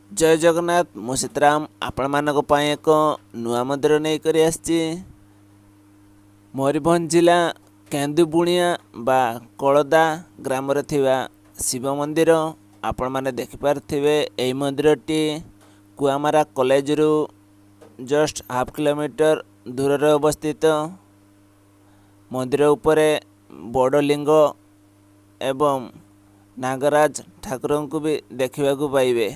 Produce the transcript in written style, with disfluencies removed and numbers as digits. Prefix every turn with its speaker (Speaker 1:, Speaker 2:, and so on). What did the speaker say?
Speaker 1: जय जगन्नाथ मु सीताराम आपण मानक पई एक नुआ मंदिर नहीं करी आसची। मयूरभंज जिला केन्दुबुणिया बा कलदा ग्राम रे थिबा शिव मंदिर आपण माने देखि पारथिबे। एई मंदिरटी कुआमारा कॉलेज रु जस्ट हाफ किलोमीटर दूर रे अवस्थित। मंदिर उपरे बड़ लिंग एवं नागराज ठाकुर को भी देखा पाइबे।